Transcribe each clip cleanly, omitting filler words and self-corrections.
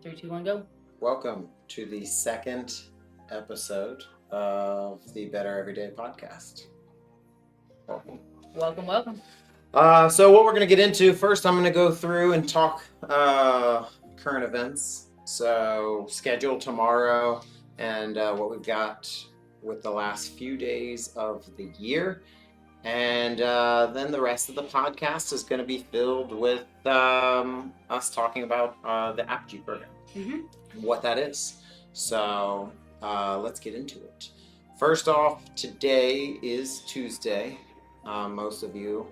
3, 2, 1, go. Welcome to the second episode of the Better Everyday podcast. Welcome. Welcome. So what we're going to get into, first I'm going to go through and talk current events. So schedule tomorrow and what we've got with the last few days of the year. And then the rest of the podcast is going to be filled with us talking about the Apogee program, what that is. So let's get into it. First off, today is Tuesday. Most of you,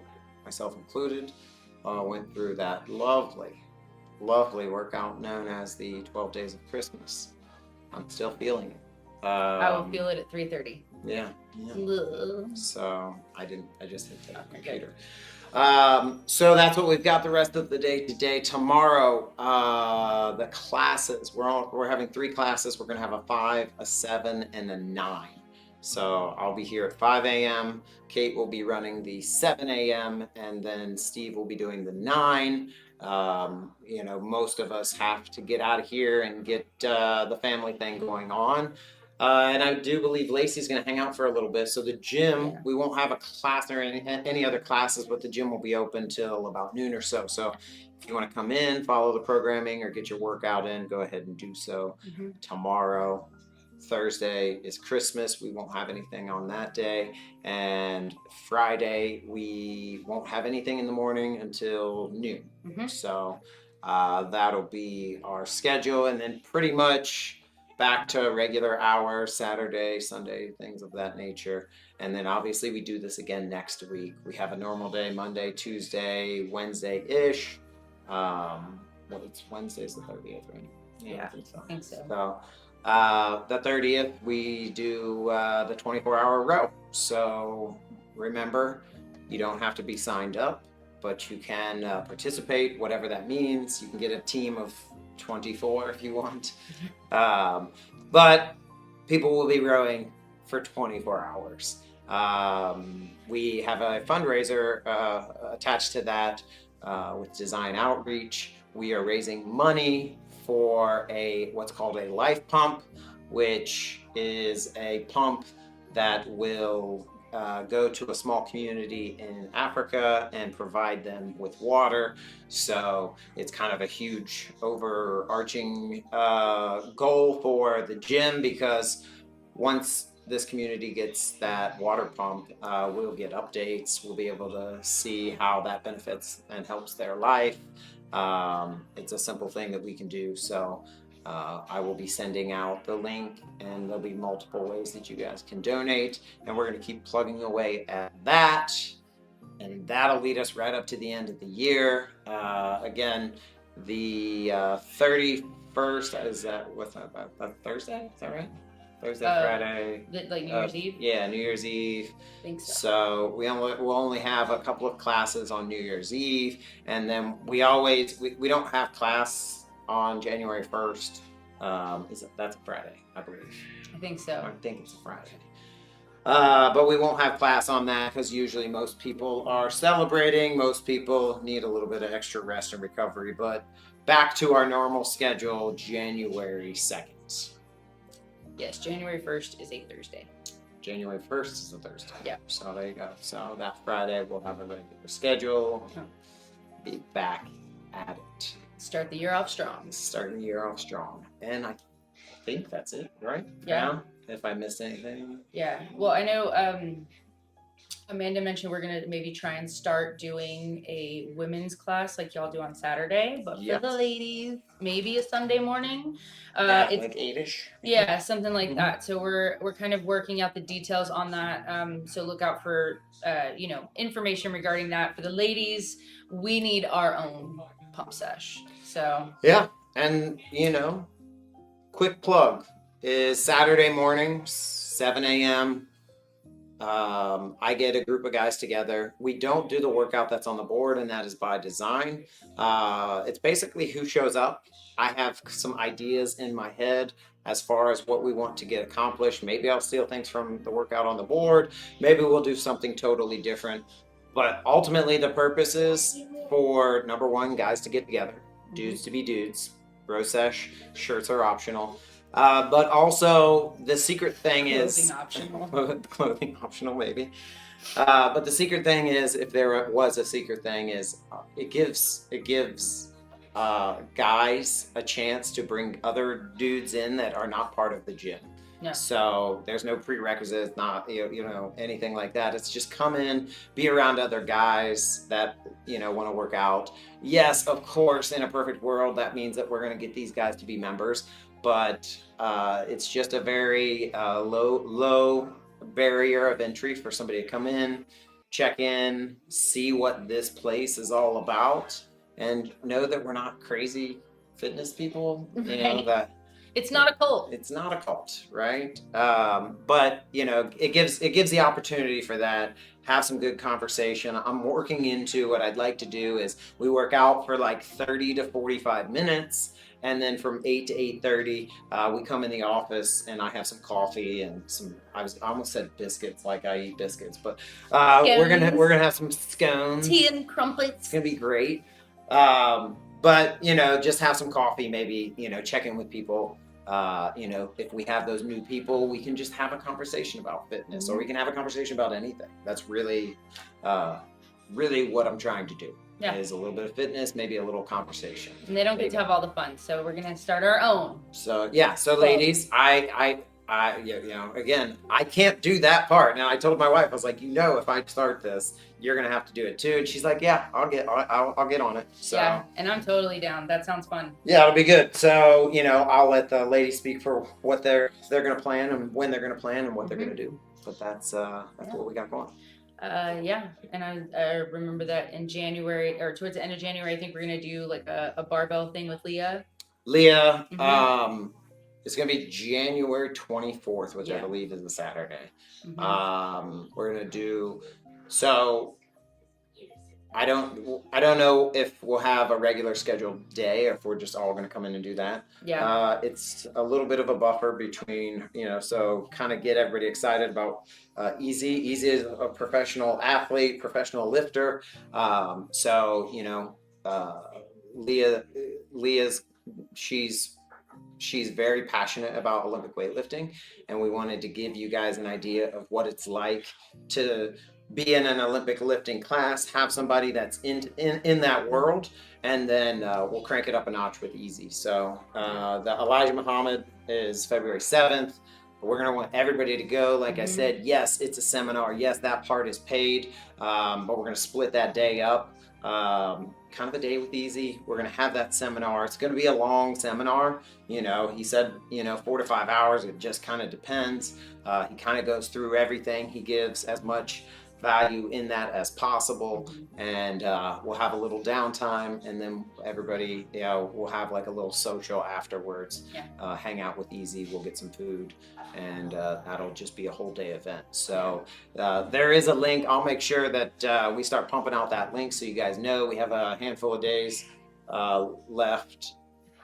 myself included, went through that lovely workout known as the 12 Days of Christmas. I'm still feeling it. I will feel it at 3:30. Yeah. Ugh. So I just hit the computer. So that's what we've got the rest of the day today. Tomorrow, the classes, we're having 3 classes. We're going to have a 5, a 7, and a 9. So I'll be here at 5 a.m. Kate will be running the 7 a.m. and then Steve will be doing the 9. Most of us have to get out of here and get the family thing going on. And I do believe Lacey's going to hang out for a little bit. So the gym, we won't have a class or any other classes, but the gym will be open till about noon or so. So if you want to come in, follow the programming, or get your workout in, go ahead and do so. Tomorrow, Thursday, is Christmas. We won't have anything on that day. And Friday, we won't have anything in the morning until noon. So that'll be our schedule. And then pretty much back to regular hours, Saturday, Sunday, things of that nature. And then obviously we do this again next week. We have a normal day, Monday, Tuesday, Wednesday-ish. It's Wednesday's the 30th, right? Yeah, I think so. So the 30th, we do the 24-hour row. So remember, you don't have to be signed up, but you can participate, whatever that means. You can get a team of 24 if you want. But people will be rowing for 24 hours. We have a fundraiser attached to that with Design Outreach. We are raising money for what's called a life pump, which is a pump that will go to a small community in Africa and provide them with water. So it's kind of a huge overarching goal for the gym, because once this community gets that water pump, we'll get updates. We'll be able to see how that benefits and helps their life. It's a simple thing that we can do. So I will be sending out the link, and there'll be multiple ways that you guys can donate, and we're going to keep plugging away at that, and that'll lead us right up to the end of the year. Again, the 31st, is that what's that about? Thursday? Is that right? Thursday, Friday. Like New Year's Eve? Yeah, New Year's Eve. I think so. So we'll only have a couple of classes on New Year's Eve, and then we don't have class on January 1st. That's a Friday, I believe. I think so. I think it's a Friday. But we won't have class on that because usually most people are celebrating. Most people need a little bit of extra rest and recovery. But back to our normal schedule, January 2nd. Yes, January 1st is a Thursday. January 1st is a Thursday. Yeah. So there you go. So that Friday we'll have a regular schedule. Be back at it. Start the year off strong. Starting the year off strong. And I think that's it, right? Yeah. If I missed anything. Yeah. Well, I know Amanda mentioned we're going to maybe try and start doing a women's class like y'all do on Saturday, but for the ladies, maybe a Sunday morning. It's like 8-ish. Yeah, something like that. So we're kind of working out the details on that. So look out for information regarding that. For the ladies, we need our own pump sesh. So yeah, and quick plug is Saturday mornings, 7 a.m. I get a group of guys together. We don't do the workout that's on the board, and that is by design. It's basically who shows up. I have some ideas in my head as far as what we want to get accomplished. Maybe I'll steal things from the workout on the board. Maybe we'll do something totally different. But ultimately, the purpose is for, number one, guys to get together, dudes to be dudes, row sesh. Shirts are optional. But also the secret thing is clothing optional maybe. But the secret thing is, if there was a secret thing, is it gives guys a chance to bring other dudes in that are not part of the gym. Yeah. So there's no prerequisites, not anything like that. It's just come in, be around other guys that want to work out. Yes, of course, in a perfect world, that means that we're going to get these guys to be members, but it's just a very low barrier of entry for somebody to come in, check in, see what this place is all about, and know that we're not crazy fitness people. Right. That it's not a cult. It's not a cult, right? But it gives the opportunity for that. Have some good conversation. I'm working into what I'd like to do is we work out for like 30 to 45 minutes. And then from 8 to 8:30, we come in the office and I have some coffee and some. I almost said biscuits, like I eat biscuits, but we're gonna have some scones, tea and crumpets. It's gonna be great. But just have some coffee, maybe check in with people. If we have those new people, we can just have a conversation about fitness, or we can have a conversation about anything. That's really what I'm trying to do. Yeah. Is a little bit of fitness, maybe a little conversation. And they don't get to have all the fun, so we're gonna start our own. So yeah, ladies, again, I can't do that part. Now I told my wife, I was like, if I start this, you're gonna have to do it too. And she's like, yeah, I'll get on it. So yeah, and I'm totally down. That sounds fun. Yeah, it'll be good. So I'll let the ladies speak for what they're gonna plan and when they're gonna plan and what they're gonna do. But that's what we got going. Yeah, and I remember that in January, or towards the end of January, I think we're gonna do like a barbell thing with Leah. It's gonna be January 24th, which I believe is a Saturday. We're gonna do so. I don't know if we'll have a regular scheduled day or if we're just all going to come in and do that. Yeah. It's a little bit of a buffer between, so kind of get everybody excited about Easy. Easy is a professional athlete, professional lifter. Leah's she's very passionate about Olympic weightlifting, and we wanted to give you guys an idea of what it's like to be in an Olympic lifting class, have somebody that's in that world, and then we'll crank it up a notch with Easy. So the Elijah Muhammad is February 7th. We're going to want everybody to go. Like I said, yes, it's a seminar. Yes, that part is paid, but we're going to split that day up. Kind of a day with Easy. We're going to have that seminar. It's going to be a long seminar. He said, 4 to 5 hours. It just kind of depends. He kind of goes through everything. He gives as much value in that as possible, and we'll have a little downtime, and then everybody we'll have like a little social afterwards. Hang out with Easy, we'll get some food, and that'll just be a whole day event. So there is a link. I'll make sure that we start pumping out that link so you guys know. We have a handful of days left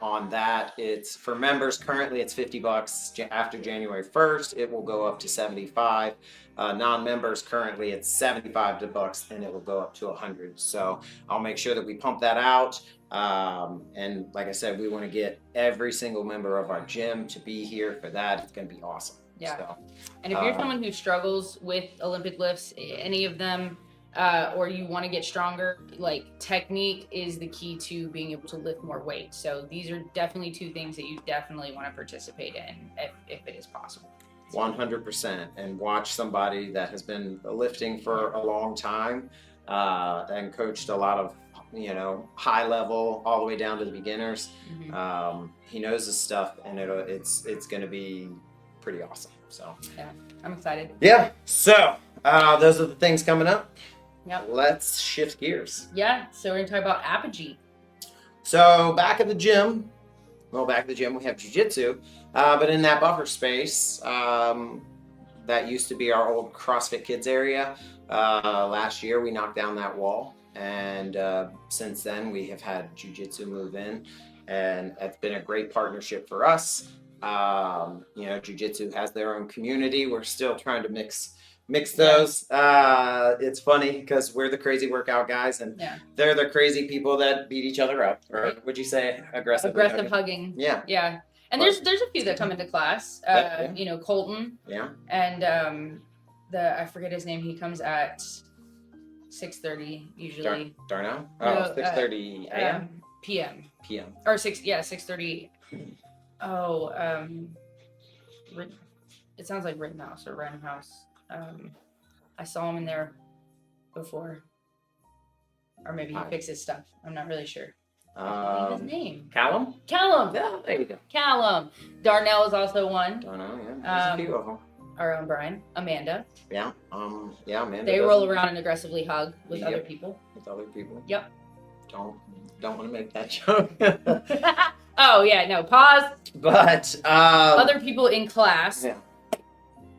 on that. It's for members. Currently it's $50. After January 1st it will go up to $75. Non-members currently it's $75 and it will go up to $100. So I'll make sure that we pump that out, and like I said, we want to get every single member of our gym to be here for that. It's going to be awesome. And if you're someone who struggles with Olympic lifts, any of them, or you want to get stronger, like technique is the key to being able to lift more weight. So these are definitely two things that you definitely want to participate in if it is possible. 100%. And watch somebody that has been lifting for a long time and coached a lot of high level all the way down to the beginners. He knows his stuff, and it's going to be pretty awesome. So yeah, I'm excited. Yeah, so those are the things coming up. Yep. Let's shift gears. Yeah, so we're gonna talk about Apogee. So back at the gym, we have jiu-jitsu, but in that buffer space, that used to be our old CrossFit Kids area. Last year we knocked down that wall, and since then we have had jiu-jitsu move in, and it's been a great partnership for us. Jiu-jitsu has their own community. We're still trying to mix Mix Yeah. those. It's funny because we're the crazy workout guys, and Yeah. they're the crazy people that beat each other up. Or Right. would you say aggressively Aggressive hugging? hugging. Yeah. Yeah. And But- there's a few that come into class. Yeah. You know, Colton Yeah. and I forget his name. He comes at 6:30 usually. Darnell? No, 6:30 a.m. PM. p.m. Or 6:30. Oh, it sounds like Rittenhouse or Random House. I saw him in there before. Or maybe he fixes stuff. I'm not really sure. I believe his name. Callum? Callum. Yeah, there you go. Callum. Darnell is also one. Darnell, yeah. There's a few of them. Our own Brian. Amanda. Yeah. Yeah, Amanda. They roll around and aggressively hug with other people. With other people. Yep. Don't want to make that joke. Oh yeah, no, pause. But other people in class. Yeah.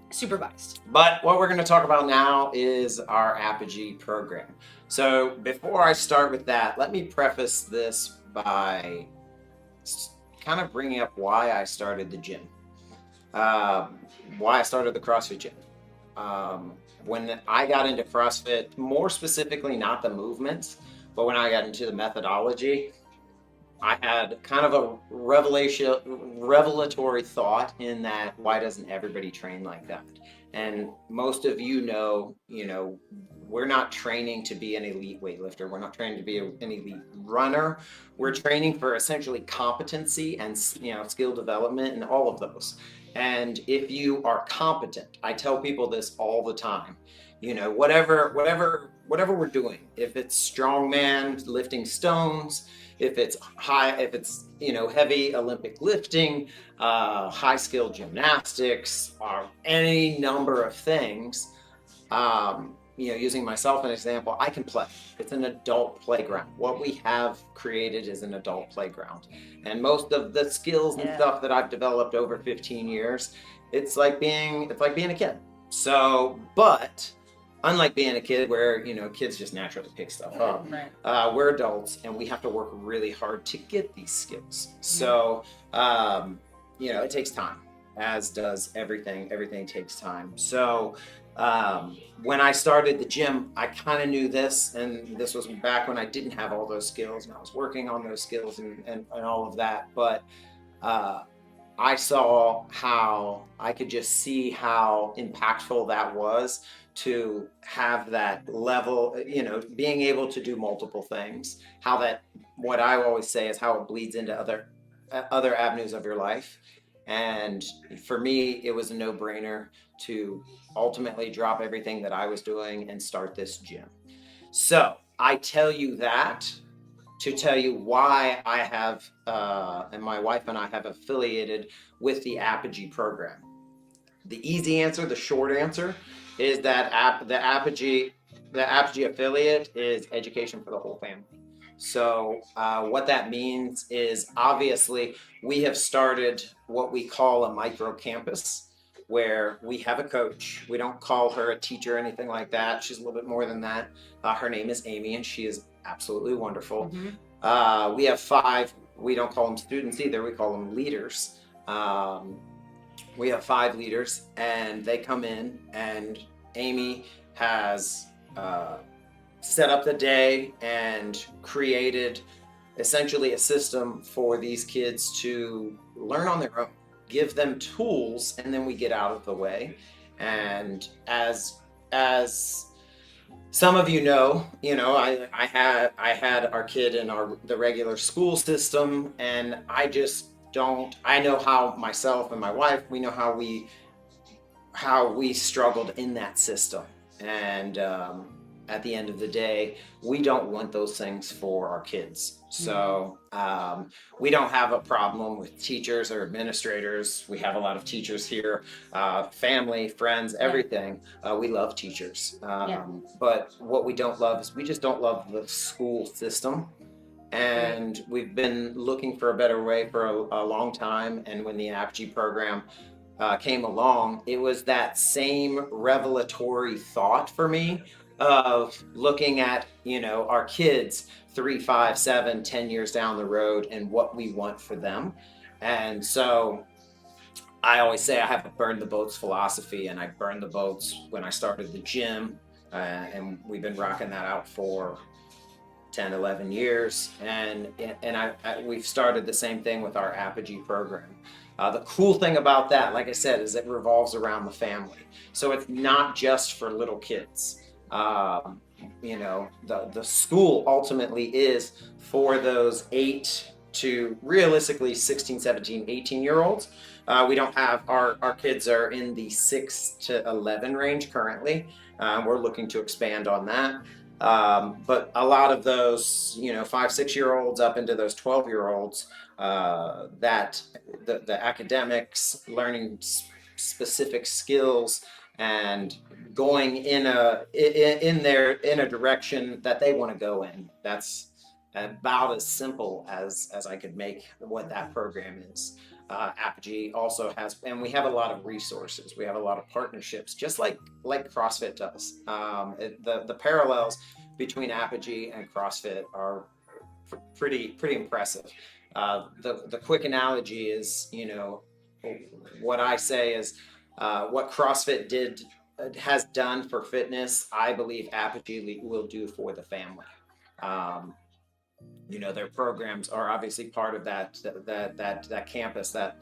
Supervised. But what we're going to talk about now is our Apogee program. So before I start with that, let me preface this by kind of bringing up why I started the gym, why I started the CrossFit gym. When I got into CrossFit, more specifically not the movements, but when I got into the methodology, I had kind of a revelatory thought in that, why doesn't everybody train like that? And most of you know, we're not training to be an elite weightlifter. We're not training to be an elite runner. We're training for essentially competency and, skill development and all of those. And if you are competent, I tell people this all the time, whatever we're doing, if it's strongman lifting stones, if it's heavy Olympic lifting, high skill gymnastics, or any number of things, using myself as an example, I can play. It's an adult playground. What we have created is an adult playground. And most of the skills and stuff that I've developed over 15 years, it's like being a kid. So, but unlike being a kid where, kids just naturally pick stuff up, right. We're adults and we have to work really hard to get these skills. So, it takes time, as does everything. Everything takes time. So, when I started the gym, I kind of knew this, and this was back when I didn't have all those skills and I was working on those skills and all of that. But, I saw how I could just see how impactful that was to have that level, being able to do multiple things, how that, what I always say is how it bleeds into other avenues of your life. And for me, it was a no-brainer to ultimately drop everything that I was doing and start this gym. So I tell you that to tell you why I have, and my wife and I have affiliated with the Apogee program. The easy answer, the short answer, is that the Apogee affiliate is education for the whole family. So what that means is, obviously, we have started what we call a micro campus, where we have a coach. We don't call her a teacher or anything like that. She's a little bit more than that. Her name is Amy, and she is absolutely wonderful. Mm-hmm. We have 5, we don't call them students either, we call them leaders. We have 5 leaders, and they come in, and Amy has set up the day and created essentially a system for these kids to learn on their own, give them tools, and then we get out of the way. And as some of you know, I had our kid in the regular school system, and I know how myself and my wife, we know how we struggled in that system. And at the end of the day, we don't want those things for our kids. So we don't have a problem with teachers or administrators. We have a lot of teachers here, family, friends, everything. We love teachers. But what we don't love is we just don't love the school system. And we've been looking for a better way for a long time. And when the Apogee program came along, it was that same revelatory thought for me of looking at, our kids 3, 5, 7, 10 years down the road and what we want for them. And so I always say I have a burn the boats philosophy, and I burned the boats when I started the gym, and we've been rocking that out for 10, 11 years. And we've started the same thing with our Apogee program. The cool thing about that, like I said, is it revolves around the family. So it's not just for little kids. The school ultimately is for those 8 to realistically 16, 17, 18-year olds. We don't have our kids are in the 6 to 11 range currently. We're looking to expand on that. But a lot of those, 5, 6-year olds up into those 12-year olds, that the academics, learning specific skills, and going in a direction that they want to go in. That's about as simple as I could make what that program is. Apogee also has, and we have a lot of resources. We have a lot of partnerships, just like CrossFit does. The parallels between Apogee and CrossFit are pretty impressive. The quick analogy is, what I say is, what CrossFit has done for fitness, I believe Apogee will do for the family. Their programs are obviously part of that campus, that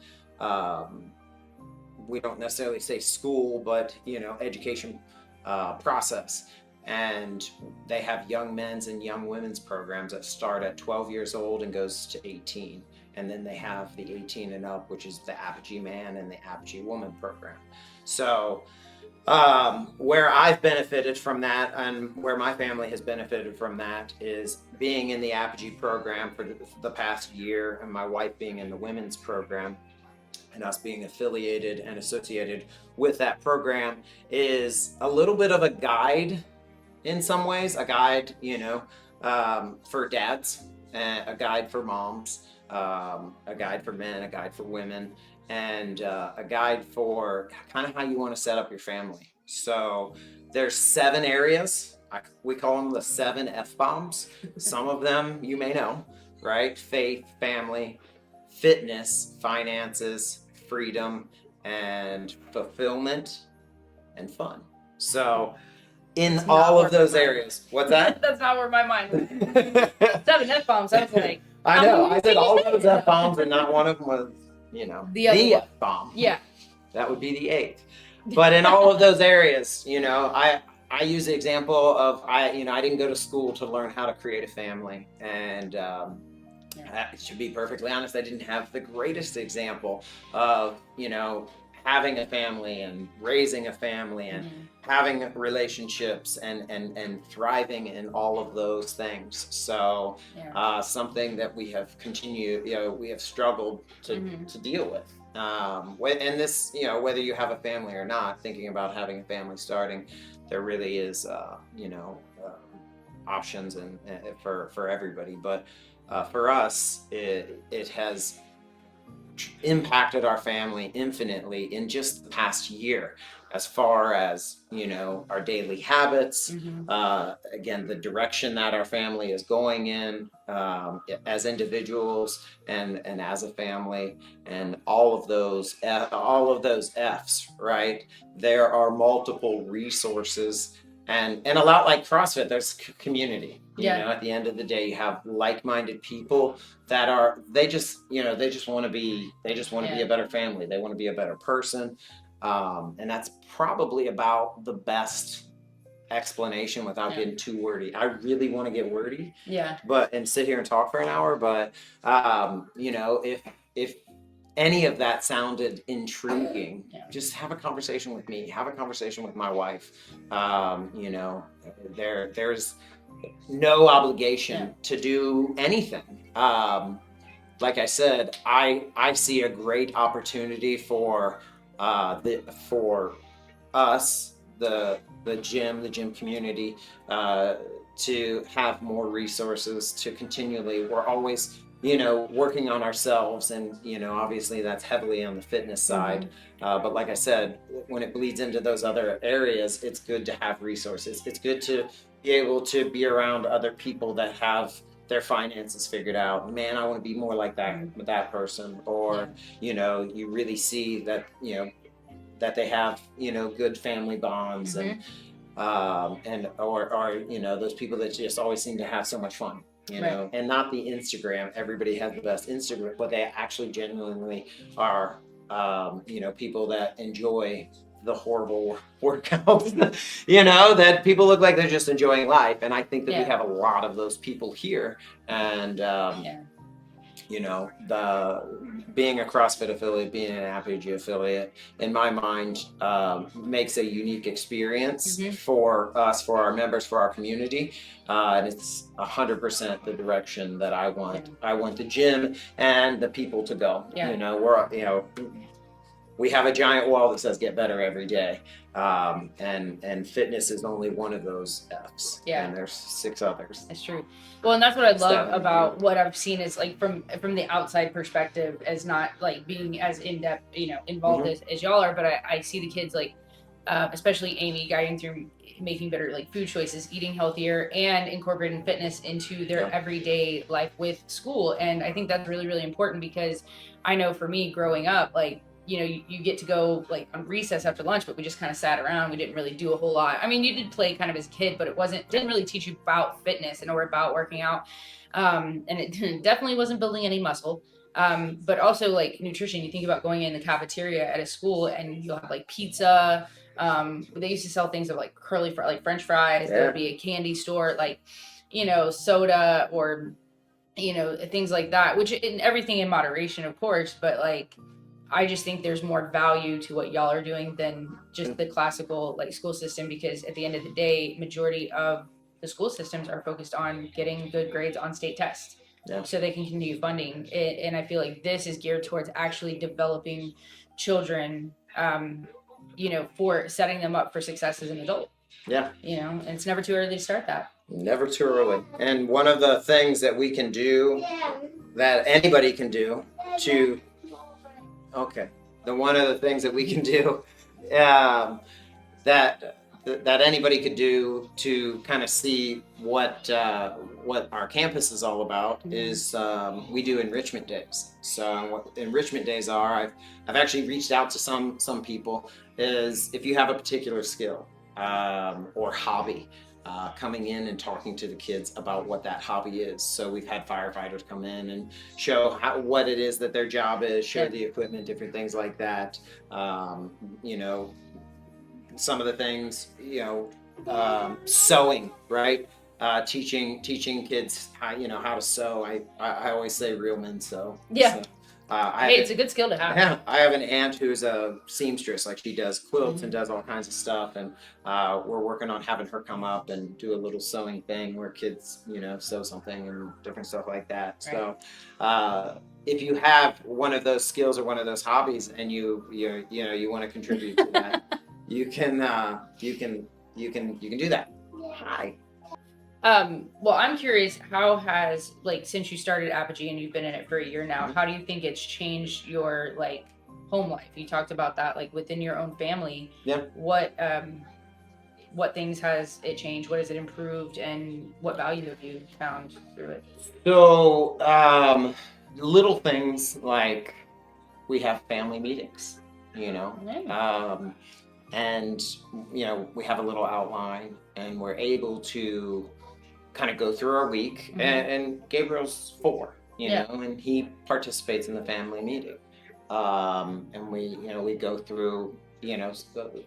we don't necessarily say school, but education process. And they have young men's and young women's programs that start at 12 years old and goes to 18. And then they have the 18 and up, which is the Apogee Man and the Apogee Woman program. So where I've benefited from that, and where my family has benefited from that, is being in the Apogee program for the past year, and my wife being in the women's program, and us being affiliated and associated with that program is a little bit of a guide in some ways, a guide, for dads, a guide for moms, a guide for men, a guide for women, and a guide for kind of how you want to set up your family. So there's 7 areas. We call them the 7 F-bombs. Some of them you may know, right? Faith, family, fitness, finances, freedom, and fulfillment, and fun. So in all of those areas. What's that? That's not where my mind went. 7 F-bombs, I was like, I know. I said all of those F-bombs, and not one of them was, the F-bomb. Yeah. That would be the 8th. But in all of those areas, I use the example of, I didn't go to school to learn how to create a family. And to be perfectly honest, I didn't have the greatest example of, having a family and raising a family and having relationships and thriving in all of those things. So something that we have continued, we have struggled to deal with. And this, whether you have a family or not, thinking about having a family starting, there really is, options and for everybody. But for us, it has impacted our family infinitely in just the past year, as far as our daily habits, again, the direction that our family is going in, as individuals and as a family, and all of those F's, right? There are multiple resources, and a lot like CrossFit, there's community. At the end of the day, you have like-minded people that they just want to be a better family. They want to be a better person. And that's probably about the best explanation without getting too wordy. I really want to get wordy, and sit here and talk for an hour, but if any of that sounded intriguing, just have a conversation with me, have a conversation with my wife. There's no obligation to do anything. Like I said, I see a great opportunity for us, the gym community, to have more resources, to continually, we're always working on ourselves, and obviously that's heavily on the fitness side, but like I said, when it bleeds into those other areas, it's good to have resources. It's good to be able to be around other people that have their finances figured out. Man, I want to be more like that person. Or you really see that that they have good family bonds, and or those people that just always seem to have so much fun. And not the Instagram. Everybody has the best Instagram, but they actually genuinely are, people that enjoy the horrible workouts, that people look like they're just enjoying life. And I think that we have a lot of those people here. And, the being a CrossFit affiliate, being an Apogee affiliate, in my mind, makes a unique experience for us, for our members, for our community, and it's 100% the direction that I want. I want the gym and the people to go. We have a giant wall that says "Get better every day," and fitness is only one of those F's. Yeah, and there's 6 others. That's true. Well, and that's what I love about what I've seen is like from the outside perspective, as not like being as in depth, involved as y'all are, but I see the kids like, especially Amy, guiding through making better like food choices, eating healthier, and incorporating fitness into their everyday life with school. And I think that's really, really important because I know for me growing up, like, you get to go like on recess after lunch, but we just kind of sat around. We didn't really do a whole lot. I mean, you did play kind of as a kid, but didn't really teach you about fitness or about working out. And it definitely wasn't building any muscle. But also like nutrition, you think about going in the cafeteria at a school and you'll have like pizza. They used to sell things of like like French fries. There would be a candy store, like, soda or, things like that, which in everything in moderation, of course, but like, I just think there's more value to what y'all are doing than just the classical like school system, because at the end of the day, majority of the school systems are focused on getting good grades on state tests, so they can continue funding it. And I feel like this is geared towards actually developing children, for setting them up for success as an adult. Yeah. And it's never too early to start that. Never too early. And one of the things that we can do, that anybody can do to one of the things that we can do, that anybody could do to kind of see what our campus is all about is we do enrichment days. So what enrichment days are, I've actually reached out to some people, is if you have a particular skill or hobby, coming in and talking to the kids about what that hobby is. So we've had firefighters come in and show what it is that their job is, show the equipment, different things like that. Some of the things, sewing, right? Teaching kids how to sew. I always say real men sew. Yeah. So, it's a good skill to have. Yeah, I have an aunt who's a seamstress. Like, she does quilts and does all kinds of stuff, and we're working on having her come up and do a little sewing thing where kids, sew something and different stuff like that. Right. So, if you have one of those skills or one of those hobbies, and you want to contribute to that, you can do that. Hi. Well, I'm curious, how has, like, since you started Apogee and you've been in it for a year now, how do you think it's changed your like home life? You talked about that, like within your own family. Yeah. What things has it changed? What has it improved, and what value have you found through it? So, little things like we have family meetings, and we have a little outline, and we're able to kind of go through our week. And Gabriel's 4, and he participates in the family meeting, and we go through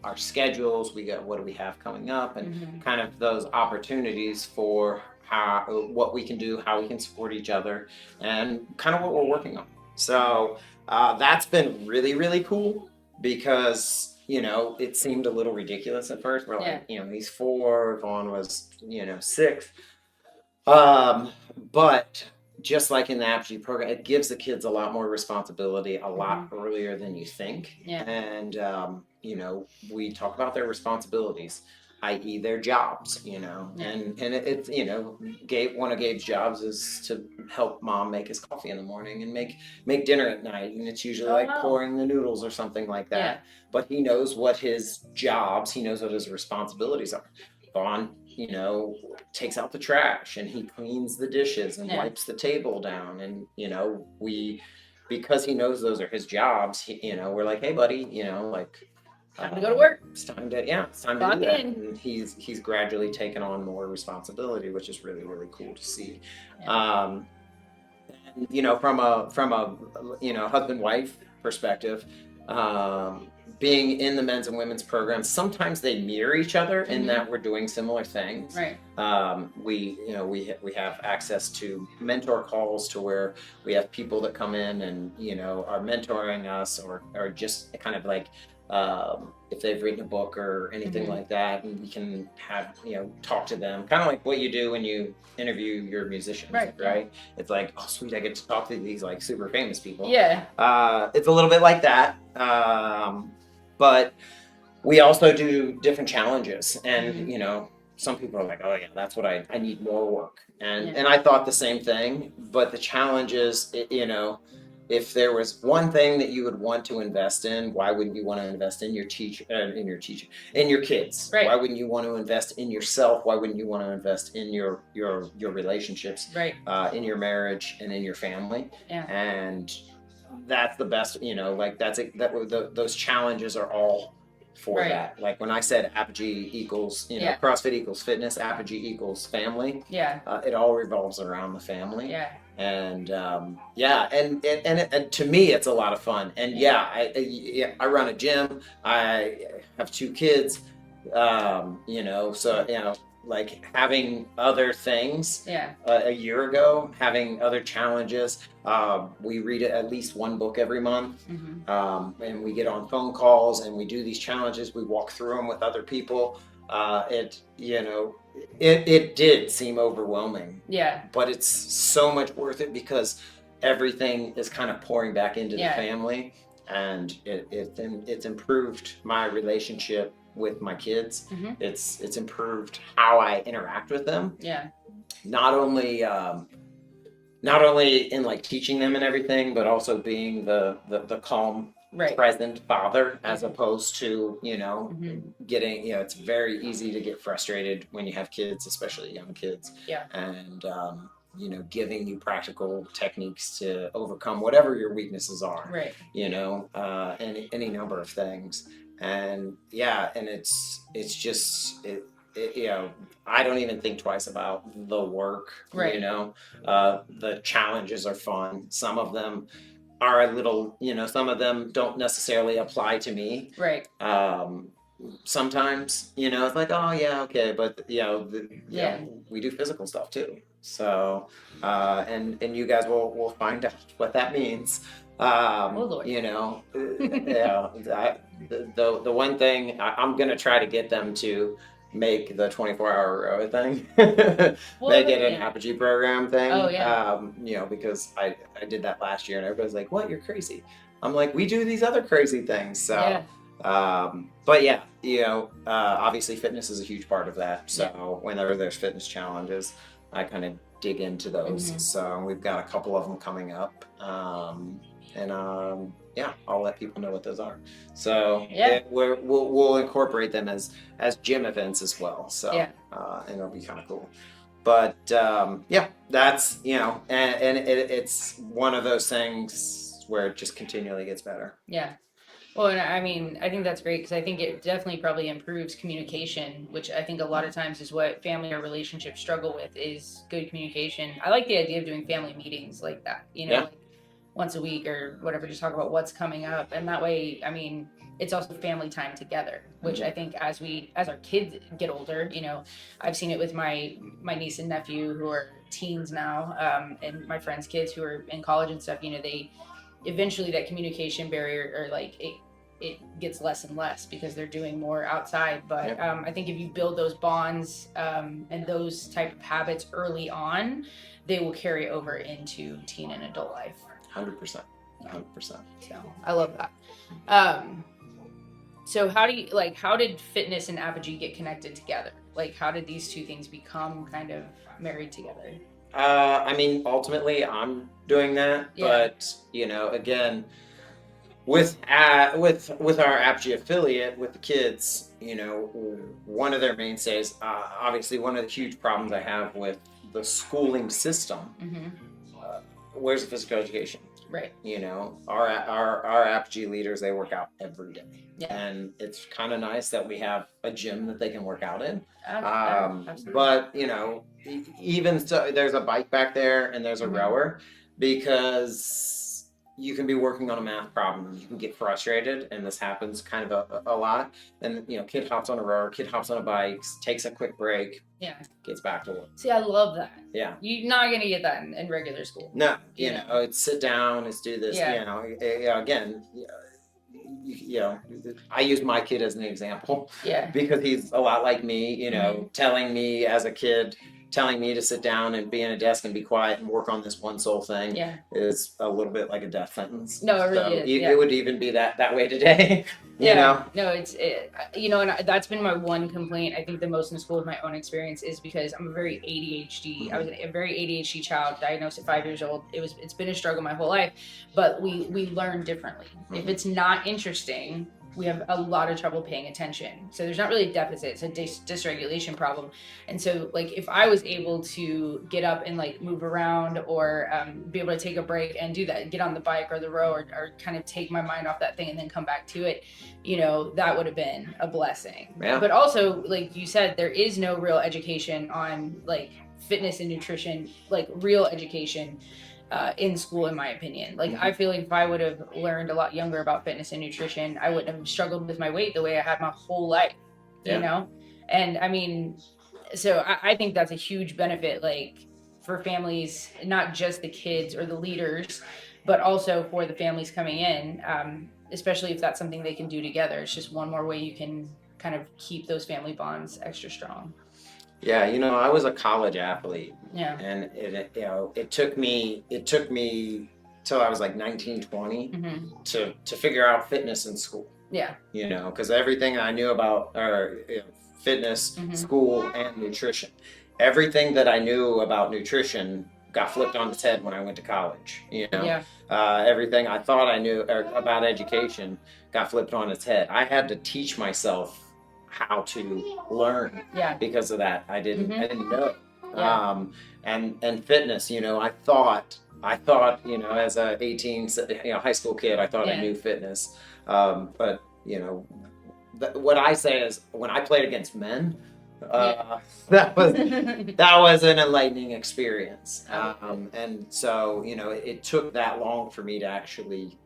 our schedules. We got, what do we have coming up, and kind of those opportunities for what we can do, how we can support each other, and kind of what we're working on. So that's been really, really cool, because it seemed a little ridiculous at first. We're like, he's 4, Vaughn was 6. But just like in the Apogee program, it gives the kids a lot more responsibility a lot earlier than you think. Yeah. And we talk about their responsibilities, i.e. their jobs, and it's one of Gabe's jobs is to help mom make his coffee in the morning and make dinner at night, and it's usually pouring the noodles or something like that. Yeah. But he knows what his responsibilities are. Vaughn, takes out the trash and he cleans the dishes and Yeah. wipes the table down. And, because he knows those are his jobs, we're like, hey, buddy, Time to go to work. it's time to Clock do that. in. And he's gradually taken on more responsibility, which is really, really cool to see. Yeah. And, from a husband-wife perspective, being in the men's and women's programs, sometimes they mirror each other in that we're doing similar things. Right. We have access to mentor calls to where we have people that come in and are mentoring us or just kind of like if they've written a book or anything like that, and we can have talk to them, kind of like what you do when you interview your musicians, right? It's like, oh sweet, I get to talk to these like super famous people. Yeah. It's a little bit like that, but we also do different challenges, and some people are like, oh yeah, that's what I need more work, and I thought the same thing. But the challenge is, if there was one thing that you would want to invest in, why wouldn't you want to invest in your in your kids? Right. Why wouldn't you want to invest in yourself? Why wouldn't you want to invest in your relationships, Right. in your marriage and in your family? Yeah. And that's the best, those challenges are all for that. Like when I said Apogee equals, CrossFit equals fitness, Apogee equals family. Yeah. It all revolves around the family. Yeah. And and to me, it's a lot of fun. And I run a gym. I have 2 kids. Like having other things. Yeah. A year ago, having other challenges. We read at least 1 book every month, and we get on phone calls and we do these challenges. We walk through them with other people. It did seem overwhelming. Yeah. But it's so much worth it because everything is kind of pouring back into the family, and it's improved my relationship with my kids. It's improved how I interact with them. Yeah. Not only in like teaching them and everything, but also being the calm, present father, as opposed to getting it's very easy to get frustrated when you have kids, especially young kids. Yeah. And giving you practical techniques to overcome whatever your weaknesses are. Right. Any number of things. And it's just I don't even think twice about the work. Right. The challenges are fun. Some of them are a little, some of them don't necessarily apply to me. Right. Sometimes, it's like, oh yeah, okay, but we do physical stuff too. So, and you guys will find out what that means. Lord. The one thing I'm gonna try to get them to make the 24-hour row thing, make it an Apogee program thing. Oh yeah. Because I did that last year and everybody's like, what, you're crazy. I'm like, we do these other crazy things. So but obviously fitness is a huge part of that. So whenever there's fitness challenges, I kind of dig into those. So we've got a couple of them coming up. I'll let people know what those are. So we'll incorporate them as gym events as well. So and it'll be kind of cool. But that's and it's one of those things where it just continually gets better. Yeah. Well, and I mean, I think that's great because I think it definitely probably improves communication, which I think a lot of times is what family or relationships struggle with, is good communication. I like the idea of doing family meetings like that, like once a week or whatever, just talk about what's coming up. And that way, I mean, it's also family time together, which I think as our kids get older, I've seen it with my niece and nephew who are teens now, and my friends' kids who are in college and stuff, they eventually that communication barrier, or like it gets less and less because they're doing more outside. But I think if you build those bonds and those type of habits early on, they will carry over into teen and adult life. 100%. So I love that. So how did fitness and Apogee get connected together? Like, how did these two things become kind of married together? I mean, ultimately I'm doing that, but again, with our Apogee affiliate with the kids, one of their mainstays, obviously one of the huge problems I have with the schooling system. Where's the physical education? Right. Our Apogee leaders, they work out every day. Yeah. And it's kind of nice that we have a gym that they can work out in. Absolutely. But even so, there's a bike back there and there's a rower, because you can be working on a math problem, you can get frustrated, and this happens kind of a lot. And kid hops on a rower, kid hops on a bike, takes a quick break, gets back to work. See, I love that. Yeah. You're not gonna get that in regular school. No, it's sit down, it's do this. Again, I use my kid as an example. Yeah. Because he's a lot like me, telling me as a kid, telling me to sit down and be in a desk and be quiet and work on this one sole thing is a little bit like a death sentence. No, it really is. It would even be that way today. No, and that's been my one complaint. I think the most in school with my own experience is because I'm a very ADHD. I was a very ADHD child, diagnosed at 5 years old. It's been a struggle my whole life, but we learn differently. If it's not interesting, we have a lot of trouble paying attention. So there's not really a deficit, it's a dysregulation problem. And so like if I was able to get up and like move around or be able to take a break and do that, get on the bike or the row or kind of take my mind off that thing and then come back to it, that would have been a blessing. Yeah. But also, like you said, there is no real education on like fitness and nutrition, like real education in school, in my opinion. Like I feel like if I would have learned a lot younger about fitness and nutrition, I wouldn't have struggled with my weight the way I had my whole life, and I mean, so I think that's a huge benefit, like for families, not just the kids or the leaders, but also for the families coming in, especially if that's something they can do together. It's just one more way you can kind of keep those family bonds extra strong. Yeah, I was a college athlete. Yeah. And it took me till I was like 19, 20 to figure out fitness in school. Yeah. Because everything I knew about fitness, school, and nutrition, everything that I knew about nutrition got flipped on its head when I went to college. Everything I thought I knew about education got flipped on its head. I had to teach myself how to learn because of that. I didn't know. And fitness, I thought as a 18 high school kid, I thought I knew fitness, but what I say is when I played against men, that was an enlightening experience, and so it took that long for me to actually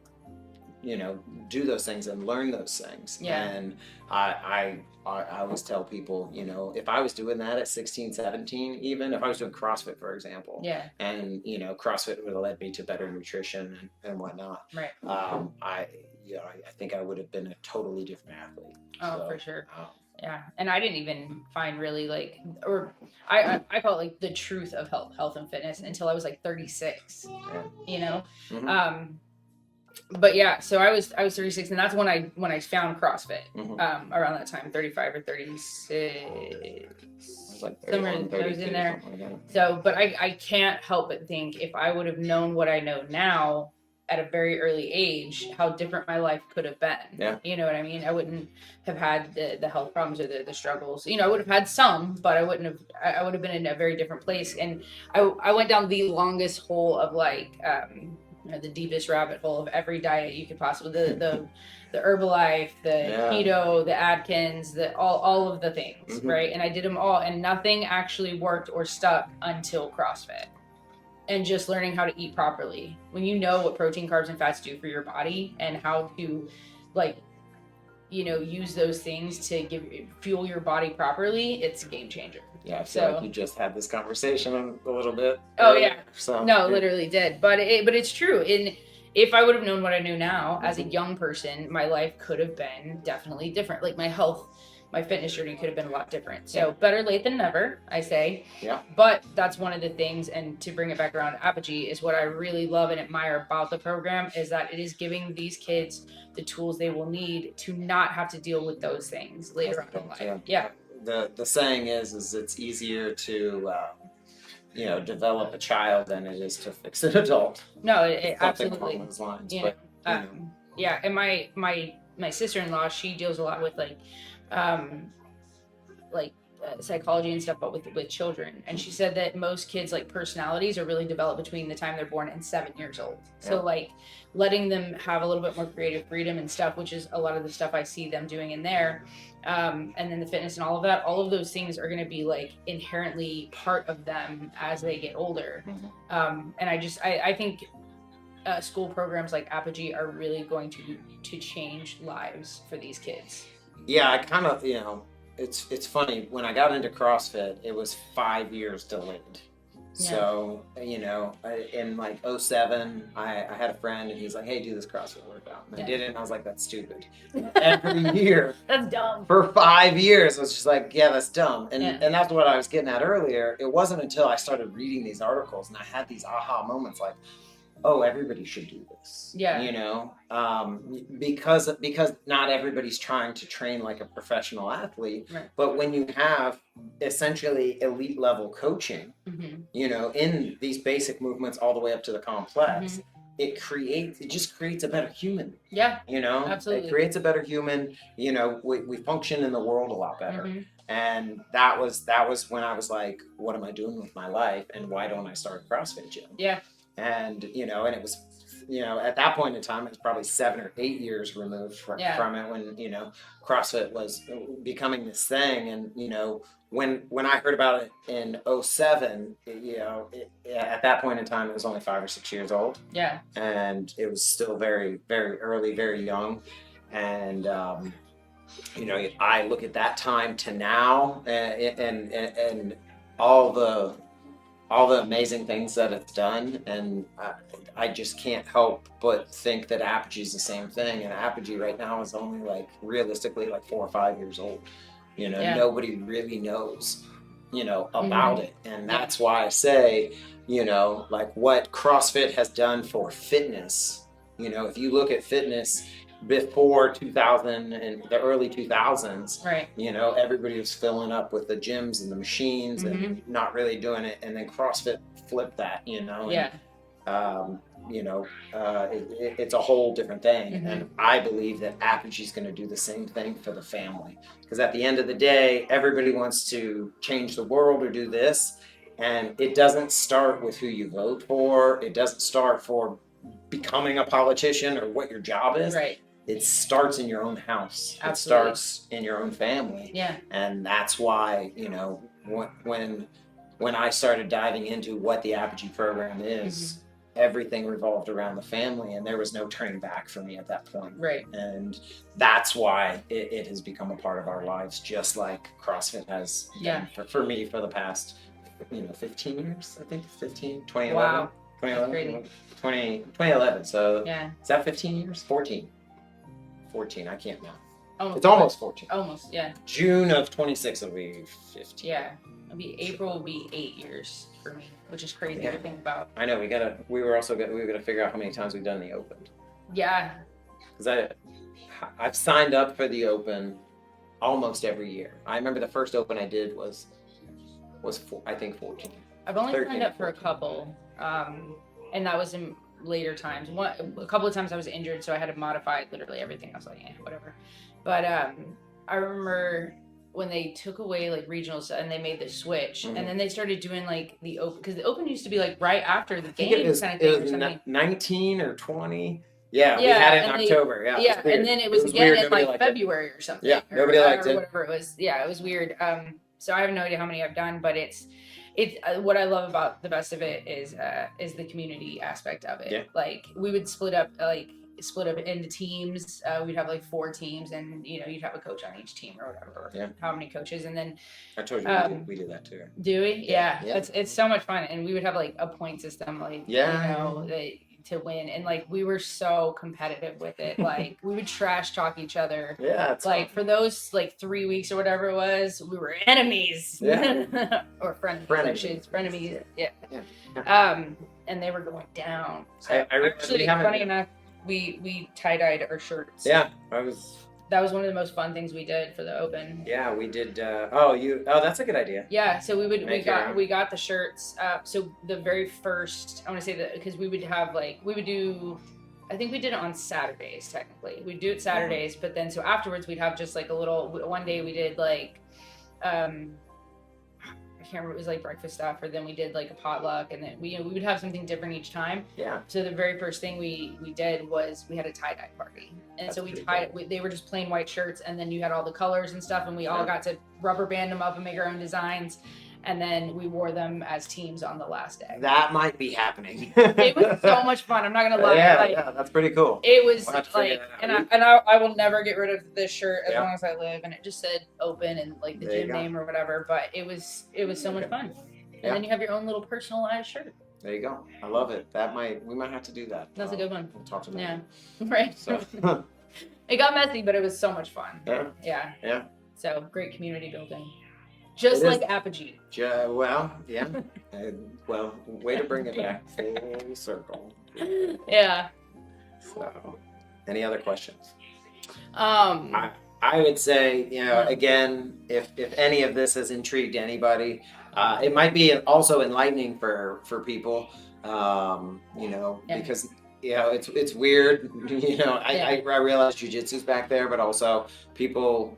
do those things and learn those things. And I always tell people, if I was doing that at 16, 17, even if I was doing CrossFit, for example, and CrossFit would have led me to better nutrition and whatnot. Right. I think I would have been a totally different athlete. Oh, for sure. Yeah, and I didn't even find really I call it like the truth of health and fitness until I was like 36. But yeah, so I was 36, and that's when I found CrossFit. Around that time, 35 or 36. Somewhere I was in there. So, but I can't help but think if I would have known what I know now at a very early age, how different my life could have been. Yeah. You know what I mean? I wouldn't have had the health problems or the struggles. I would have had some, but I would have been in a very different place. And I went down the longest hole of the deepest rabbit hole of every diet you could possibly, the Herbalife, the keto, the Atkins, all of the things, right? And I did them all, and nothing actually worked or stuck until CrossFit. And just learning how to eat properly. When you know what protein, carbs, and fats do for your body and how to use those things to fuel your body properly, it's a game changer. Yeah, I feel like you just had this conversation a little bit. Oh yeah. So no, literally did. But it's true. And if I would have known what I know now as a young person, my life could have been definitely different. Like my health, my fitness journey could have been a lot different. So better late than never, I say. Yeah. But that's one of the things, and to bring it back around to Apogee, is what I really love and admire about the program is that it is giving these kids the tools they will need to not have to deal with those things later on in life. Yeah. The saying is it's easier to develop a child than it is to fix an adult. No, it something absolutely. along those lines. Yeah, and my sister-in-law, she deals a lot with um like psychology and stuff, but with children. And she said that most kids like personalities are really developed between the time they're born and 7 years old. So Yeah. like letting them have a little bit more creative freedom and stuff, which is a lot of the stuff I see them doing in there. And then the fitness and all of that, all of those things are going to be like inherently part of them as they get older. And I think school programs like Apogee are really going to change lives for these kids. Yeah, I kind of, it's funny. When I got into CrossFit, it was 5 years delayed. So, in like '07, I had a friend and he's like, hey, do this CrossFit workout. And I did it and I was like, that's stupid. Every year. That's dumb. For 5 years, I was just like, yeah, that's dumb. And that's what I was getting at earlier. It wasn't until I started reading these articles and I had these aha moments like, oh, everybody should do this. Yeah. Because not everybody's trying to train like a professional athlete. Right. But when you have essentially elite level coaching, in these basic movements all the way up to the complex, it just creates a better human. Yeah. Absolutely. It creates a better human. We function in the world a lot better. And that was when I was like, what am I doing with my life and why don't I start a CrossFit gym? Yeah. And and it was at that point in time it was probably 7 or 8 years removed from it when CrossFit was becoming this thing. And when I heard about it in '07, at that point in time it was only 5 or 6 years old. Yeah. And it was still very, very early, very young. And I look at that time to now and all the amazing things that it's done, and I just can't help but think that Apogee is the same thing. And Apogee right now is only like realistically like 4 or 5 years old. Nobody really knows about it, and that's why I say like what CrossFit has done for fitness. If you look at fitness before 2000 and the early 2000s, right? Everybody was filling up with the gyms and the machines and not really doing it. And then CrossFit flipped that, it's a whole different thing. And I believe that Apogee is going to do the same thing for the family, because at the end of the day, everybody wants to change the world or do this, and it doesn't start with who you vote for. It doesn't start for becoming a politician or what your job is. Right. It starts in your own house. Absolutely. It starts in your own family. Yeah. And that's why, when I started diving into what the Apogee program is, everything revolved around the family, and there was no turning back for me at that point. Right. And that's why it has become a part of our lives, just like CrossFit has been for me for the past, 15 years, I think, 2011. Wow. 2011. 2011. So is that 15 years? 14, I can't now. It's almost 14. Almost, yeah. June of 26 will be 15. Yeah. April will be 8 years for me, which is crazy to think about. I know, we gotta figure out how many times we've done the Open. Yeah. Because I've signed up for the Open almost every year. I remember the first Open I did was I think 14. I've only signed up for a couple, and that was in later times. A couple of times I was injured, so I had to modify literally everything. I was like, whatever. But I remember when they took away like regionals and they made the switch, and then they started doing like the Open, because the Open used to be like right after the games kind of thing or something. 19 or 20. Yeah, we had it in October. Yeah, and then it was again in like February or something. Yeah, nobody liked it. Whatever it was. Yeah, it was weird. So I have no idea how many I've done, but it's what I love about the best of it is the community aspect of it. Yeah. Like we would split up into teams. We'd have like 4 teams, and you'd have a coach on each team or whatever. Yeah. How many coaches, and then I told you we did that too. Do we? Yeah. It's so much fun, and we would have like a point system, like to win, and like we were so competitive with it. Like we would trash talk each other. Yeah. It's like fun. For those like 3 weeks or whatever it was, we were enemies. Yeah. Or frenemies. Yeah. And they were going down. So actually, funny enough, we tie-dyed our shirts. Yeah, that was one of the most fun things we did for the Open. Yeah, we did. That's a good idea. Yeah, so we got the shirts. So the very first, I want to say that, because we would do, I think we did it on Saturdays. Technically, we do it Saturdays, but then so afterwards we'd have just like a little. One day we did like, I can't remember. It was like breakfast stuff, or then we did like a potluck, and then we would have something different each time. Yeah. So the very first thing we did was we had a tie-dye party, and That's so we pretty tied. cool. They were just plain white shirts, and then you had all the colors and stuff, and we all Yeah. got to rubber band them up and make our own designs, and then we wore them as teams on the last day. That might be happening. It was so much fun. I'm not gonna lie. Yeah, like, yeah, that's pretty cool. it was We'll have to figure like, that out. and I will never get rid of this shirt as Yeah. long as I live. And it just said open and like the There you gym go. name or whatever. But it was so much fun. And Yeah. then you have your own little personalized shirt. There you go. I love it. We might have to do that. That's a good one. We'll talk to them. Yeah, right. So, It got messy, but it was so much fun. yeah, Yeah. yeah. So great community building, just It like is. Apogee. Well, yeah. Well, way to bring it back full circle. Yeah. So, any other questions? Um. I would say, Yeah. again, if any of this has intrigued anybody, it might be also enlightening for people, Yeah. because it's weird. I realize jujitsu's back there, but also people,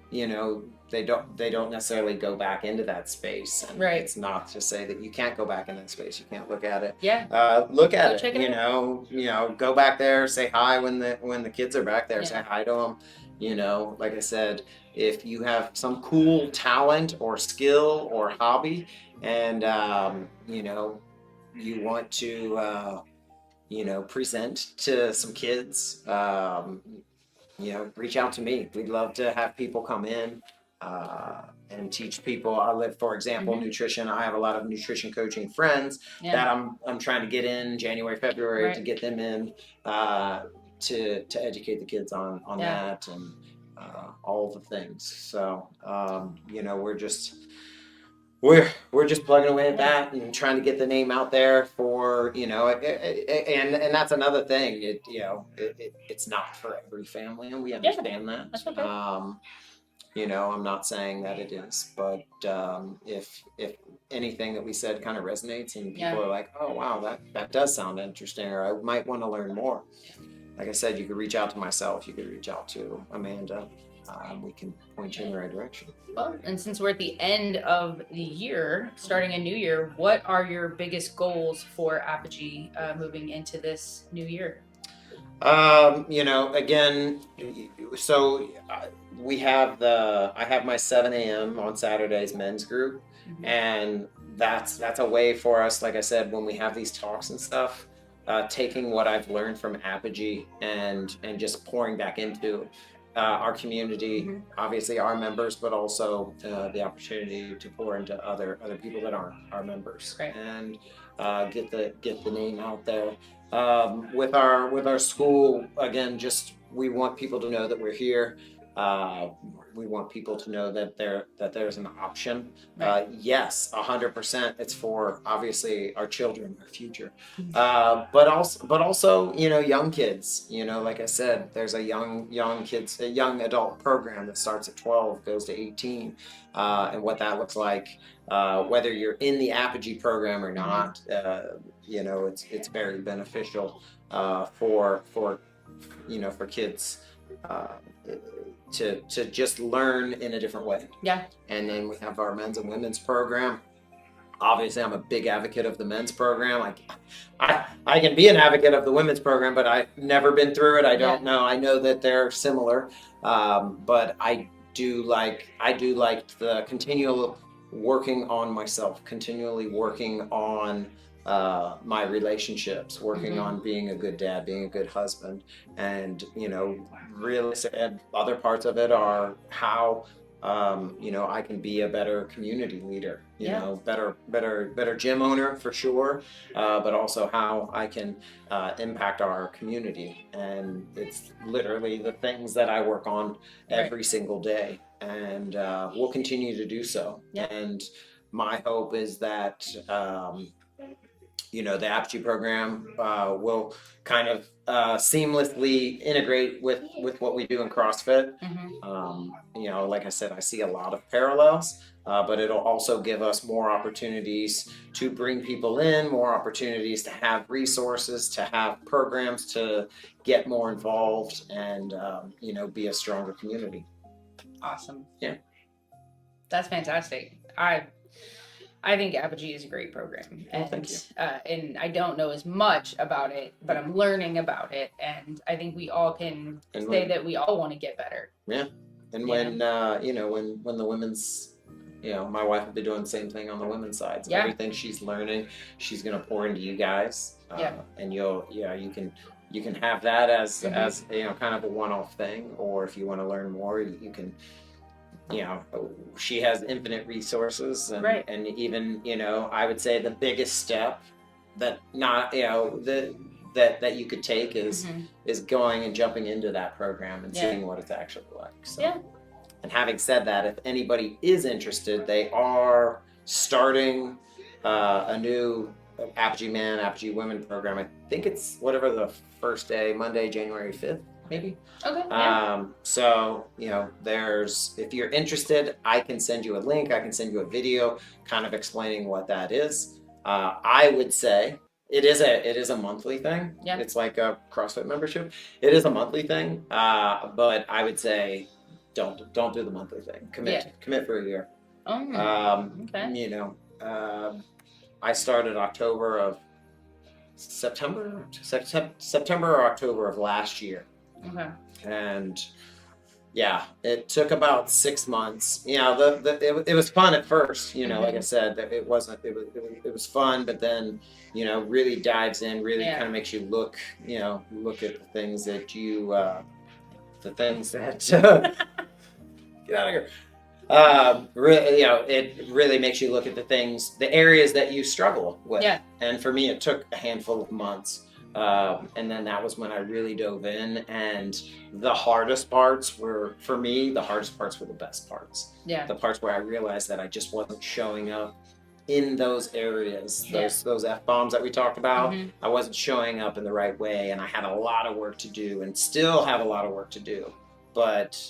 they don't necessarily go back into that space, and Right. it's not to say that you can't go back in that space. You can't look at it. Yeah. Look at Go it. check it Go back there, say hi when the kids are back there. Yeah. Say hi to them. Like I said, if you have some cool talent or skill or hobby, and you want to present to some kids, reach out to me. We'd love to have people come in and teach people. For example, nutrition. I have a lot of nutrition coaching friends that I'm trying to get in January, February to Right. get them in to educate the kids on that and all the things. So we're just plugging away at that and trying to get the name out there for and that's another thing. It's not for every family, and we understand that. That's okay. I'm not saying that it is, but if anything that we said kind of resonates and people are like, oh wow, that does sound interesting, or I might want to learn more. Like I said, you could reach out to myself, you could reach out to Amanda. We can point you in the right direction. Well, and since we're at the end of the year, starting a new year, what are your biggest goals for Apogee moving into this new year? Again, so I have my 7 a.m. on Saturdays men's group, and that's a way for us, like I said, when we have these talks and stuff, taking what I've learned from Apogee and just pouring back into our community, obviously our members, but also the opportunity to pour into other people that aren't our members, Right. and get the name out there. With our school, again, just we want people to know that we're here. We want people to know that there's an option. Right. Yes, 100%. It's for obviously our children, our future, but also young kids. Like I said, there's a young adult program that starts at 12, goes to 18, and what that looks like. Whether you're in the Apogee program or not, it's very beneficial for kids to just learn in a different way. Yeah. And then we have our men's and women's program. Obviously, I'm a big advocate of the men's program. I can be an advocate of the women's program, but I've never been through it. I don't know. I know that they're similar, but I do like the continual working on myself, continually working on my relationships, working on being a good dad, being a good husband, and really, and other parts of it are how I can be a better community leader, better gym owner for sure, but also how I can impact our community. And it's literally the things that I work on every single day, and we'll continue to do so. Yeah. And my hope is that the Apogee program will kind of seamlessly integrate with what we do in CrossFit. Like I said, I see a lot of parallels, but it'll also give us more opportunities to bring people in, more opportunities to have resources, to have programs to get more involved, and be a stronger community. Awesome. Yeah. That's fantastic. I think Apogee is a great program, and thank you. And I don't know as much about it, but I'm learning about it, and I think we all can say that we all want to get better. Yeah, and when when the women's, my wife will be doing the same thing on the women's side. So everything she's learning, she's gonna pour into you guys. And you can have that as kind of a one-off thing, or if you want to learn more, you can. She has infinite resources, and even I would say the biggest step that that you could take is going and jumping into that program and seeing what it's actually like. So, and having said that, if anybody is interested, they are starting a new Apogee Man, Apogee Women program. I think it's whatever the first day, Monday, January 5th. Maybe. Okay. So if you're interested, I can send you a link. I can send you a video kind of explaining what that is. I would say it is a monthly thing. Yeah. It's like a CrossFit membership. It is a monthly thing. But I would say don't do the monthly thing. Commit for a year. Okay. I started September or October of last year. Okay. And it took about 6 months. It was fun at first. Like I said, it was fun, but then really dives in, really kind of makes you look at the things that get out of here. It really makes you look at the areas that you struggle with. Yeah. And for me, it took a handful of months. And then that was when I really dove in, and the hardest parts were the best parts. Yeah. The parts where I realized that I just wasn't showing up in those areas, those F-bombs that we talked about. I wasn't showing up in the right way, and I had a lot of work to do, and still have a lot of work to do. But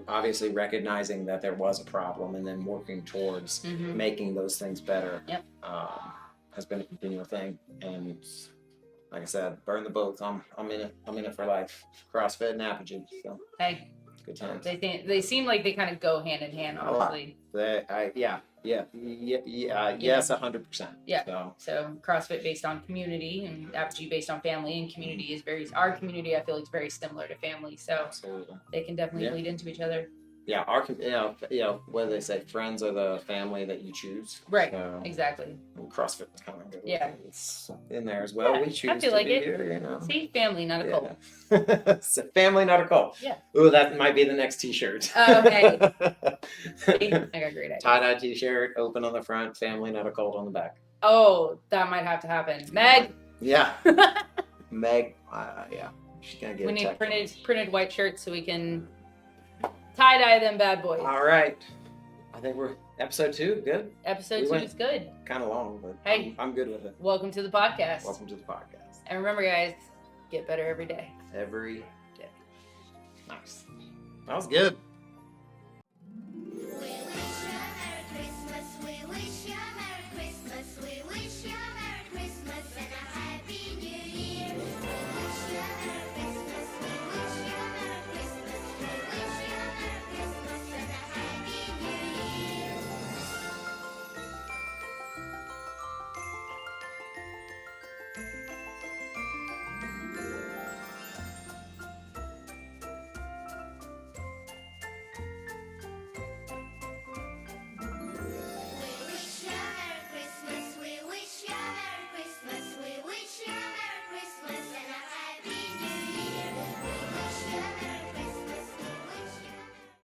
obviously recognizing that there was a problem, and then working towards making those things better. Yep. Has been a continual thing, and like I said, burn the boats. I'm in it for life. CrossFit and Apogee. So hey, good times. They seem like they kind of go hand in hand, honestly. Yes, 100%. Yeah. So CrossFit based on community, and Apogee based on family, and community is our community. I feel it's very similar to family, so absolutely they can definitely bleed into each other. Yeah, what do they say? Friends are the family that you choose. Right. So, exactly. CrossFit is kind of good. Yeah. It's in there as well. Yeah, We choose I feel to like be it. here, See, family, not a cult. It's a family, not a cult. Yeah. Ooh, that might be the next T-shirt. Oh, hey. See, I got great ideas. Tie-dye T-shirt, open on the front, family, not a cult on the back. Oh, that might have to happen. Meg. Yeah. Meg. Yeah. She's gonna get. We need printed white shirts so we can tie-dye them bad boys. All right. I think we're episode 2. Good. Episode 2 is good. Kind of long, but hey, I'm good with it. Welcome to the podcast. Welcome to the podcast. And remember, guys, get better every day. Every day. Nice. That was good.